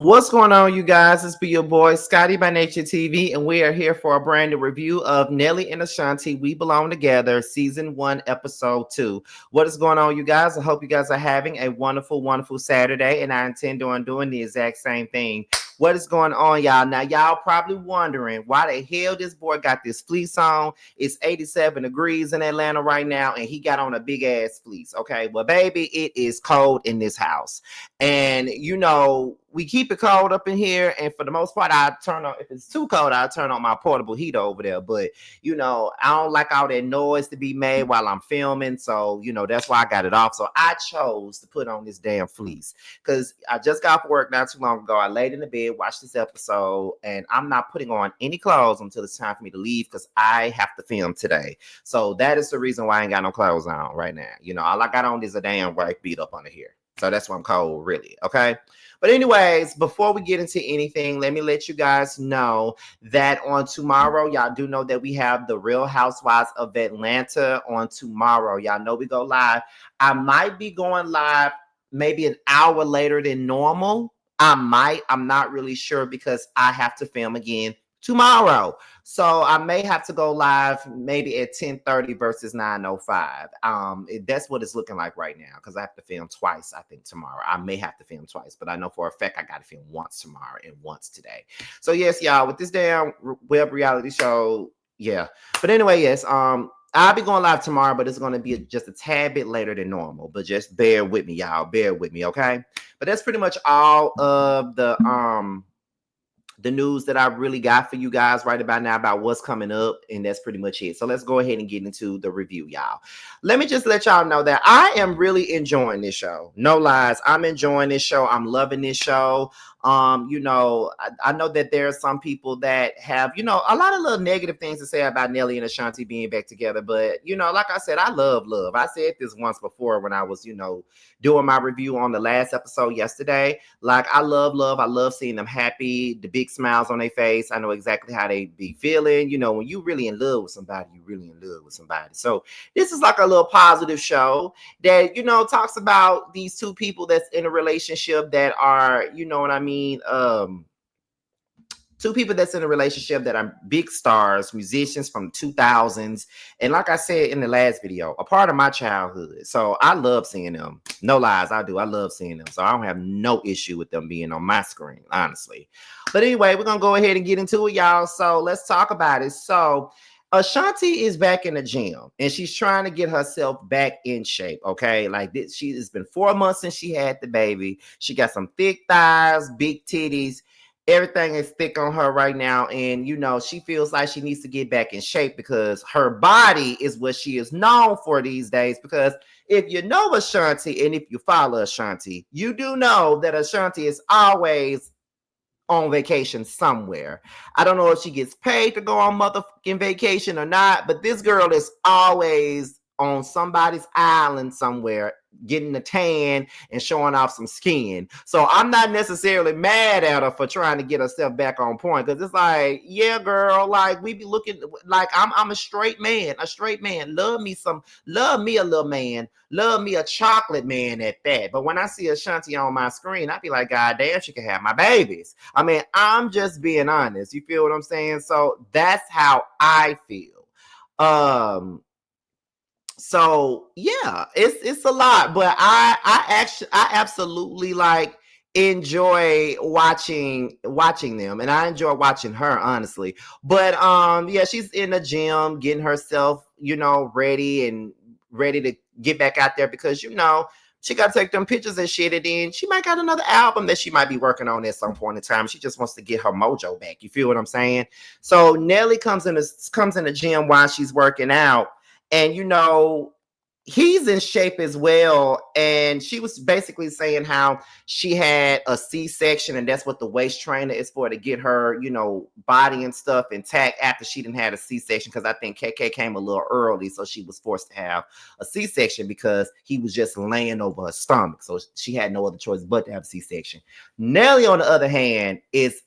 What's going on, you guys? It's be your boy Scotty by Nature TV, and we are here for a brand new review of Nelly and Ashanti. We Belong Together, Season 1, Episode 2. What is going on, you guys? I hope you guys are having a wonderful, wonderful Saturday, and I intend on doing the exact same thing. What is going on, y'all? Now, y'all probably wondering why the hell this boy got this fleece on. It's 87 degrees in Atlanta right now, and he got on a big ass fleece. Okay, well, baby, it is cold in this house. And we keep it cold up in here. And for the most part, I turn on, if it's too cold, I turn on my portable heater over there. But I don't like all that noise to be made while I'm filming. So, that's why I got it off. So I chose to put on this damn fleece because I just got off work not too long ago. I laid in the bed, watched this episode, and I'm not putting on any clothes until it's time for me to leave because I have to film today. So that is the reason why I ain't got no clothes on right now. All I got on is a damn white beat up under here. So that's why I'm cold, really. Okay. But anyways, before we get into anything, let me let you guys know that on tomorrow, y'all do know that we have the Real Housewives of Atlanta on tomorrow. Y'all know we go live. I might be going live maybe an hour later than normal. I'm not really sure because I have to film again tomorrow. So I may have to go live maybe at 10:30 versus 9:05. That's what it's looking like right now because I have to film twice, I think, tomorrow. I may have to film twice, but I know for a fact I got to film once tomorrow and once today. So yes, y'all, with this damn web reality show, yeah. But anyway, yes, I'll be going live tomorrow, but it's going to be just a tad bit later than normal. But just bear with me, y'all. Bear with me, okay? But that's pretty much all of the news that I really got for you guys right about now about what's coming up, and that's pretty much it. So let's go ahead and get into the review, y'all. Let me just let y'all know that I am really enjoying this show. No lies, I'm enjoying this show. I'm loving this show. I know that there are some people that have, a lot of little negative things to say about Nelly and Ashanti being back together. But, like I said, I love love. I said this once before when I was, doing my review on the last episode yesterday. Like, I love love. I love seeing them happy, the big smiles on their face. I know exactly how they be feeling. When you really in love with somebody, you really in love with somebody. So this is like a little positive show that, talks about these two people that's in a relationship that are, you know what I mean? Two people that's in a relationship that are big stars, musicians from 2000s. And like I said in the last video, a part of my childhood. So I love seeing them. No lies, I do. I love seeing them. So I don't have no issue with them being on my screen, honestly. But anyway, we're going to go ahead and get into it, y'all. So let's talk about it. So Ashanti is back in the gym and she's trying to get herself back in shape. Okay. Like this, it's been 4 months since she had the baby. She got some thick thighs, big titties. Everything is thick on her right now. And, she feels like she needs to get back in shape because her body is what she is known for these days. Because if you know Ashanti and if you follow Ashanti, you do know that Ashanti is always on vacation somewhere. I don't know if she gets paid to go on motherfucking vacation or not, but this girl is always on somebody's island somewhere getting a tan and showing off some skin. So I'm not necessarily mad at her for trying to get herself back on point because it's like, yeah, girl, like we be looking like I'm a straight man. Love me a little man, love me a chocolate man at that. But when I see Ashanti on my screen, I be like, God damn, she can have my babies. I mean, I'm just being honest. You feel what I'm saying? So that's how I feel. So yeah, it's a lot, but I absolutely like enjoy watching them, and I enjoy watching her, honestly. But yeah, she's in the gym getting herself, ready to get back out there because she got to take them pictures and shit, and then she might got another album that she might be working on at some point in time. She just wants to get her mojo back. You feel what I'm saying? So Nelly comes in the gym while she's working out, and he's in shape as well. And she was basically saying how she had a C-section, and that's what the waist trainer is for, to get her, body and stuff intact after she didn't have a C-section, because I think KK came a little early, so she was forced to have a C-section because he was just laying over her stomach. So she had no other choice but to have a C-section. Nelly, on the other hand, is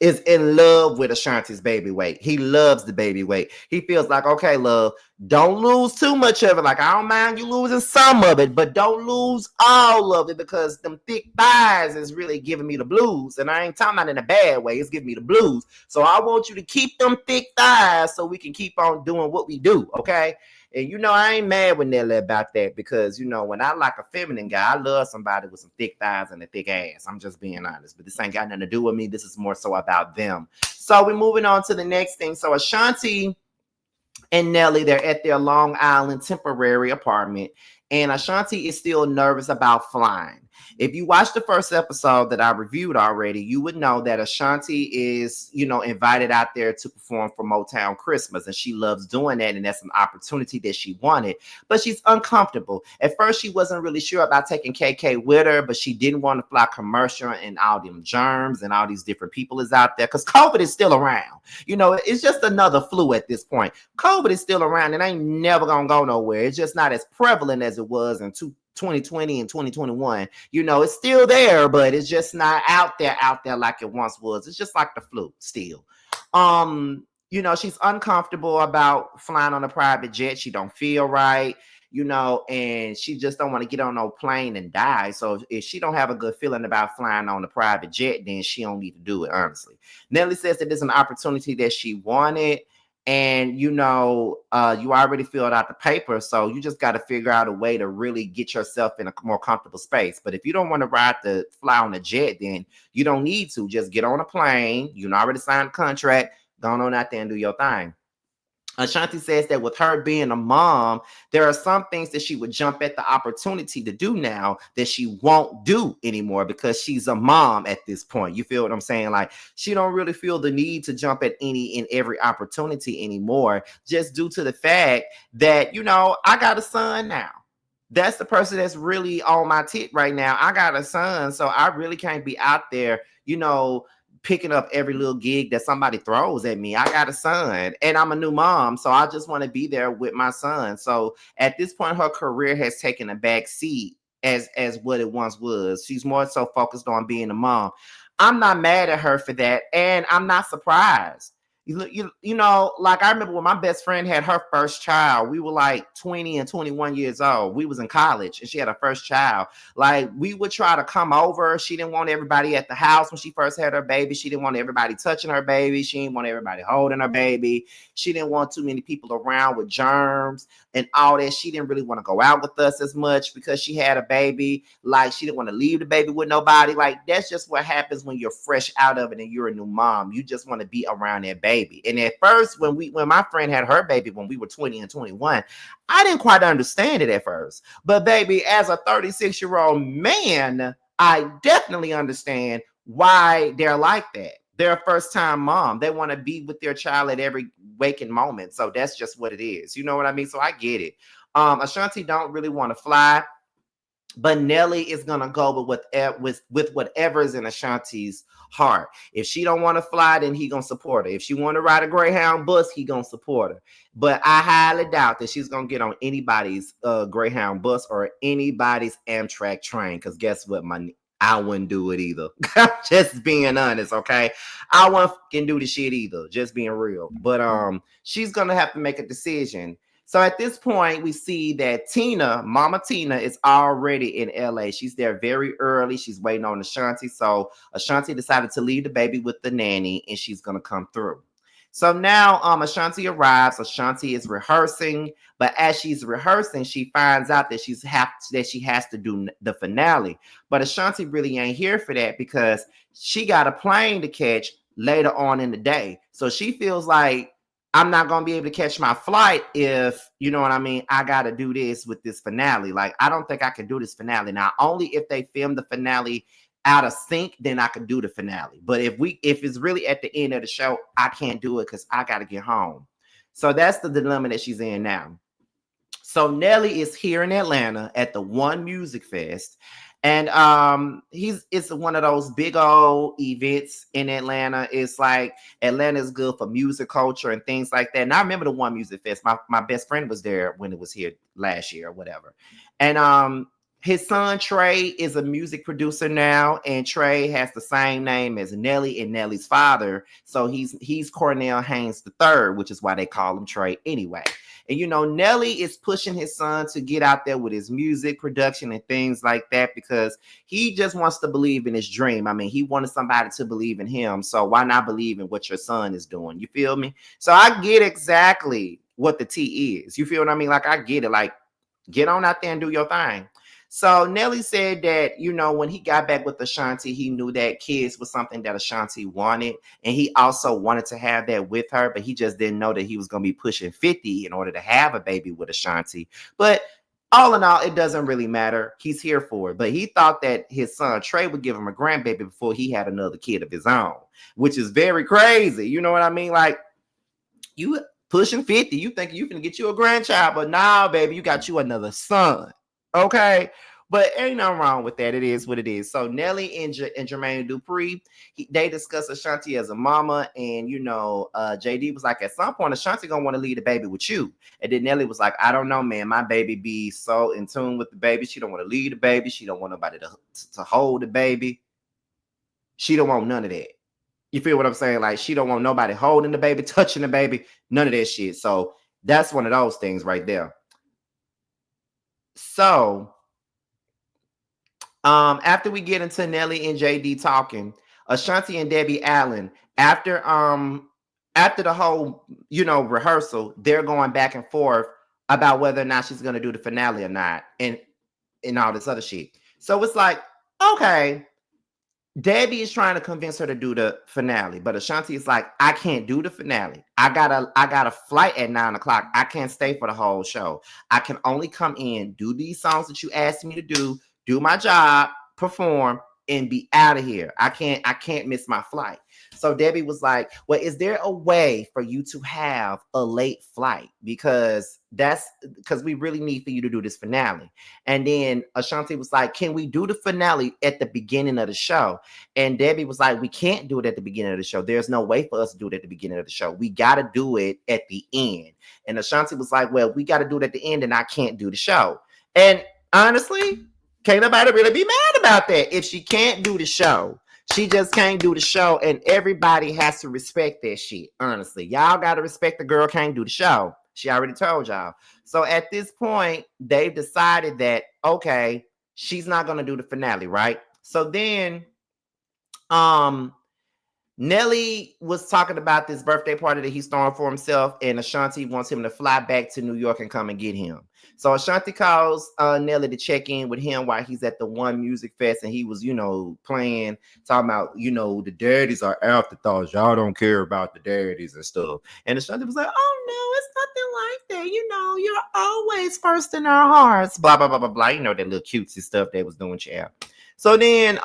is in love with Ashanti's baby weight. He loves the baby weight. He feels like, okay, love, don't lose too much of it. Like, I don't mind you losing some of it, but don't lose all of it because them thick thighs is really giving me the blues. And I ain't talking about in a bad way. It's giving me the blues. So I want you to keep them thick thighs so we can keep on doing what we do, okay? And I ain't mad with Nelly about that because when I like a feminine guy, I love somebody with some thick thighs and a thick ass. I'm just being honest, but this ain't got nothing to do with me. This is more so about them. So we're moving on to the next thing. So Ashanti and Nelly, they're at their Long Island temporary apartment, and Ashanti is still nervous about flying. If you watched the first episode that I reviewed already, you would know that Ashanti is, invited out there to perform for Motown Christmas, and she loves doing that, and that's an opportunity that she wanted, but she's uncomfortable. At first, she wasn't really sure about taking KK with her, but she didn't want to fly commercial and all them germs and all these different people is out there because COVID is still around. It's just another flu at this point. COVID is still around and ain't never gonna go nowhere. It's just not as prevalent as it was in 2020 and 2021. It's still there, but it's just not out there like it once was. It's just like the flu still. She's uncomfortable about flying on a private jet. She don't feel right, and she just don't want to get on no plane and die. So if she don't have a good feeling about flying on a private jet, then she don't need to do it, honestly. Nelly says that it's an opportunity that she wanted, and you already filled out the paper, so you just got to figure out a way to really get yourself in a more comfortable space. But if you don't want to fly on a jet, then you don't need to. Just get on a plane. You already signed a contract. Go on out there and do your thing. Ashanti says that with her being a mom, there are some things that she would jump at the opportunity to do now that she won't do anymore because she's a mom at this point. You feel what I'm saying? Like, she don't really feel the need to jump at any and every opportunity anymore, just due to the fact that, I got a son now. That's the person that's really on my tit right now. I got a son, so I really can't be out there, picking up every little gig that somebody throws at me. I got a son and I'm a new mom, so I just want to be there with my son. So at this point, her career has taken a back seat as what it once was. She's more so focused on being a mom. I'm not mad at her for that, and I'm not surprised. Like I remember when my best friend had her first child, we were like 20 and 21 years old. We was in college and she had her first child. Like, we would try to come over. She didn't want everybody at the house when she first had her baby. She didn't want everybody touching her baby. She didn't want everybody holding her baby. She didn't want too many people around with germs and all that. She didn't really want to go out with us as much because she had a baby. Like, she didn't want to leave the baby with nobody. Like, that's just what happens when you're fresh out of it and you're a new mom. You just want to be around that baby. And at first, when my friend had her baby when we were 20 and 21, I didn't quite understand it at first. But baby, as a 36-year-old man, I definitely understand why they're like that. They're a first-time mom. They want to be with their child at every waking moment. So that's just what it is. You know what I mean? So I get it. Ashanti don't really want to fly, but Nelly is gonna go with whatever is in Ashanti's heart. If she don't want to fly, then he gonna support her. If she want to ride a Greyhound bus, he gonna support her. But I highly doubt that she's gonna get on anybody's Greyhound bus or anybody's Amtrak train. Because guess what, I wouldn't do it either. Just being honest, okay? I wouldn't fucking do the shit either. Just being real. But she's gonna have to make a decision. So at this point, we see that Mama Tina, is already in LA. She's there very early. She's waiting on Ashanti. So Ashanti decided to leave the baby with the nanny, and she's going to come through. So now Ashanti arrives. Ashanti is rehearsing, but as she's rehearsing, she finds out that she has to do the finale. But Ashanti really ain't here for that because she got a plane to catch later on in the day. So she feels like, I'm not going to be able to catch my flight if, you know what I mean, I got to do this with this finale. Like, I don't think I can do this finale. Now, only if they film the finale out of sync, then I could do the finale. But if it's really at the end of the show, I can't do it because I got to get home. So that's the dilemma that she's in now. So Nelly is here in Atlanta at the One Music Fest. And it's one of those big old events in Atlanta. It's like Atlanta is good for music culture and things like that. And I remember the One Music Fest. My best friend was there when it was here last year or whatever. And His son Trey is a music producer now, and Trey has the same name as Nelly and Nelly's father. So he's Cornell Haynes III, which is why they call him Trey anyway. And Nelly is pushing his son to get out there with his music production and things like that because he just wants to believe in his dream. I mean, he wanted somebody to believe in him. So why not believe in what your son is doing? You feel me? So I get exactly what the T is. You feel what I mean? Like I get it. Like get on out there and do your thing. So Nelly said that, when he got back with Ashanti, he knew that kids was something that Ashanti wanted. And he also wanted to have that with her, but he just didn't know that he was going to be pushing 50 in order to have a baby with Ashanti. But all in all, it doesn't really matter. He's here for it. But he thought that his son Trey would give him a grandbaby before he had another kid of his own, which is very crazy. You know what I mean? Like, you pushing 50, you think you can get you a grandchild, but nah, baby, you got you another son. Okay, but ain't nothing wrong with that. It is what it is. So Nelly and Jermaine Dupri, they discuss Ashanti as a mama, and JD was like, at some point, Ashanti gonna want to leave the baby with you. And then Nelly was like, I don't know, man. My baby be so in tune with the baby. She don't want to leave the baby. She don't want nobody to hold the baby. She don't want none of that. You feel what I'm saying? Like she don't want nobody holding the baby, touching the baby, none of that shit. So that's one of those things right there. So after we get into Nelly and JD talking, Ashanti and Debbie Allen, after the whole, rehearsal, they're going back and forth about whether or not she's gonna do the finale or not, and all this other shit. So it's like, okay, Debbie is trying to convince her to do the finale, but Ashanti is like, I can't do the finale. I got a flight at 9:00. I can't stay for the whole show. I can only come in, do these songs that you asked me to do my job, perform, and be out of here. I can't miss my flight. So Debbie was like, well, is there a way for you to have a late flight? Because we really need for you to do this finale. And then Ashanti was like, can we do the finale at the beginning of the show? And Debbie was like, we can't do it at the beginning of the show. There's no way for us to do it at the beginning of the show. We got to do it at the end. And Ashanti was like, well, we got to do it at the end and I can't do the show. And honestly, can't nobody really be mad about that. If she can't do the show, she just can't do the show, and everybody has to respect that shit. Honestly, y'all got to respect the girl can't do the show. She already told y'all. So at this point, they've decided that, okay, she's not going to do the finale, right? So then Nelly was talking about this birthday party that he's throwing for himself, and Ashanti wants him to fly back to New York and come and get him. So Ashanti calls Nelly to check in with him while he's at the One Music Fest, and he was, playing, talking about, the daddies are afterthoughts. Y'all don't care about the daddies and stuff. And Ashanti was like, oh, no, it's nothing like that. You're always first in our hearts. Blah, blah, blah, blah, blah. That little cutesy stuff they was doing, child. So then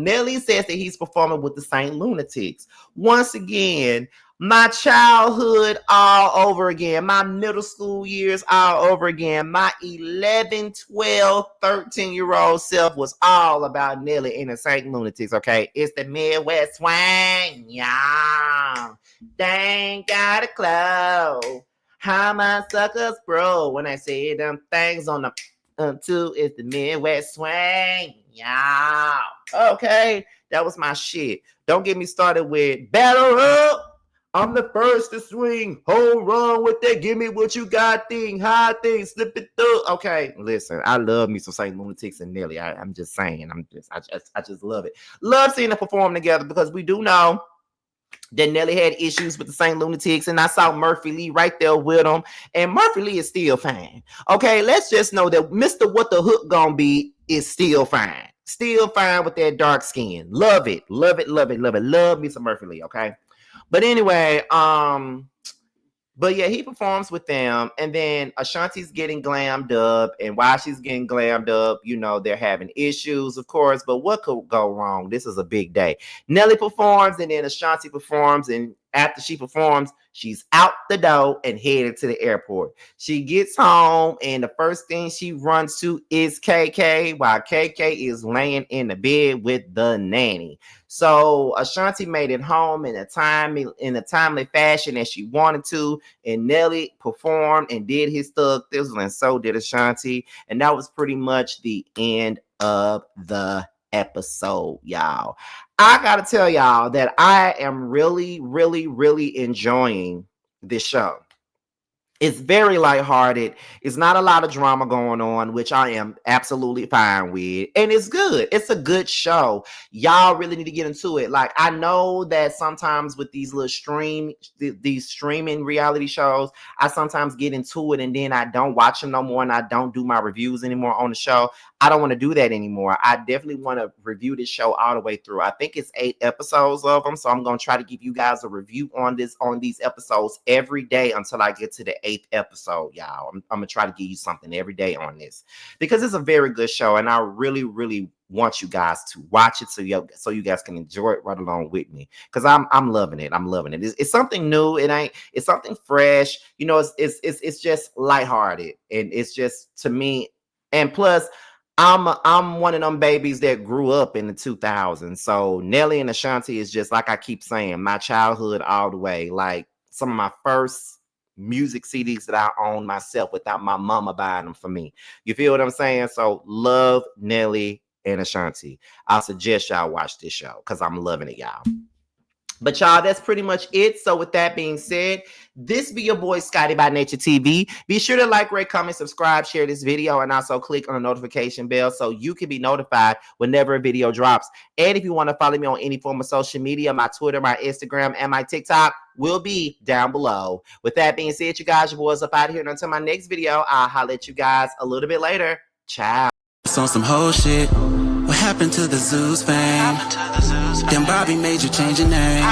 Nelly says that he's performing with the Saint Lunatics. Once again, my childhood all over again. My middle school years all over again. My 11, 12, 13-year-old self was all about Nelly and the Saint Lunatics, okay? It's the Midwest swing, y'all. They ain't got a clue how my suckers bro when I say them things on the until it's the Midwest swing. Yeah. Okay. That was my shit. Don't get me started with battle up. I'm the first to swing. Hold on with that. Give me what you got thing. High thing. Slip it through. Okay. Listen, I love me some Saint Lunatics and Nelly. I'm just saying. I just love it. Love seeing them perform together because we do know that Nelly had issues with the Saint Lunatics, and I saw Murphy Lee right there with him, and Murphy Lee is still fine. Okay, let's just know that Mr. What the Hook gonna be is still fine. Still fine with that dark skin. Love it, love it, love it, love it. Love me some Murphy Lee, okay? But anyway, but yeah, he performs with them, and then Ashanti's getting glammed up, and while she's getting glammed up, they're having issues, of course, but what could go wrong? This is a big day. Nelly performs, and then Ashanti performs, and after she performs, she's out the door and headed to the airport. She gets home, and the first thing she runs to is KK, while KK is laying in the bed with the nanny. So Ashanti made it home in a timely fashion as she wanted to, and Nelly performed and did his thug thizzle, and so did Ashanti. And that was pretty much the end of the episode, y'all. I gotta tell y'all that I am really, really, really enjoying this show. It's very lighthearted. It's not a lot of drama going on, which I am absolutely fine with. And it's good. It's a good show. Y'all really need to get into it. Like, I know that sometimes with these these streaming reality shows, I sometimes get into it and then I don't watch them no more and I don't do my reviews anymore on the show. I don't want to do that anymore. I definitely want to review this show all the way through. I think it's 8 episodes of them. So I'm going to try to give you guys a review on these episodes every day until I get to the 8th episode, y'all. I'm going to try to give you something every day on this because it's a very good show. And I really, really want you guys to watch it so you guys can enjoy it right along with me, because I'm loving it. I'm loving it. It's something new. It's something fresh. You know, it's just lighthearted, and it's just, to me, and plus, I'm one of them babies that grew up in the 2000s. So Nelly and Ashanti is just, like I keep saying, my childhood all the way. Like some of my first music CDs that I owned myself without my mama buying them for me. You feel what I'm saying? So love Nelly and Ashanti. I suggest y'all watch this show because I'm loving it, y'all. But y'all, that's pretty much it. So with that being said, this be your boy Scotty by Nature TV. Be sure to like, rate, comment, subscribe, share this video, and also click on the notification bell so you can be notified whenever a video drops. And if you want to follow me on any form of social media, my Twitter, my Instagram, and my TikTok will be down below. With that being said, you guys, your boys up out of here. And until my next video, I'll holler at you guys a little bit later. Ciao. On some whole shit. What happened to the Zeus fame? Then Bobby made you change your name.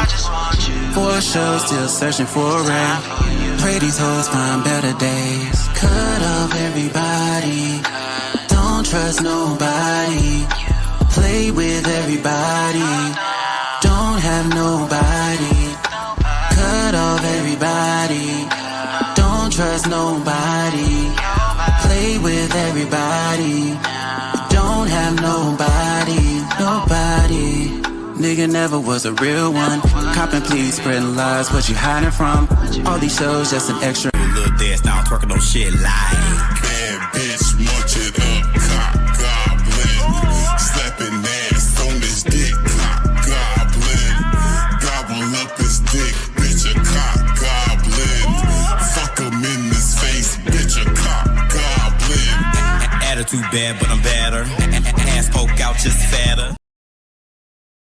For a show, still searching for a ring. Pray these hoes find better days. Cut off everybody. Don't trust nobody. Play with everybody. Don't have nobody. Cut off everybody. Don't trust nobody. Play with everybody. Don't have nobody, nobody. Nigga never was a real one. Copping, please, spreading lies. What you hiding from? All these shows just an extra. Little dance now, twerking on shit like bad bitch, munch it up, cock goblin. Slapping ass on this dick, cock goblin. Gobble up his dick, bitch, a cock goblin. Fuck him in his face, bitch, a cock goblin. attitude bad, but I'm better. Ass poke out just fatter.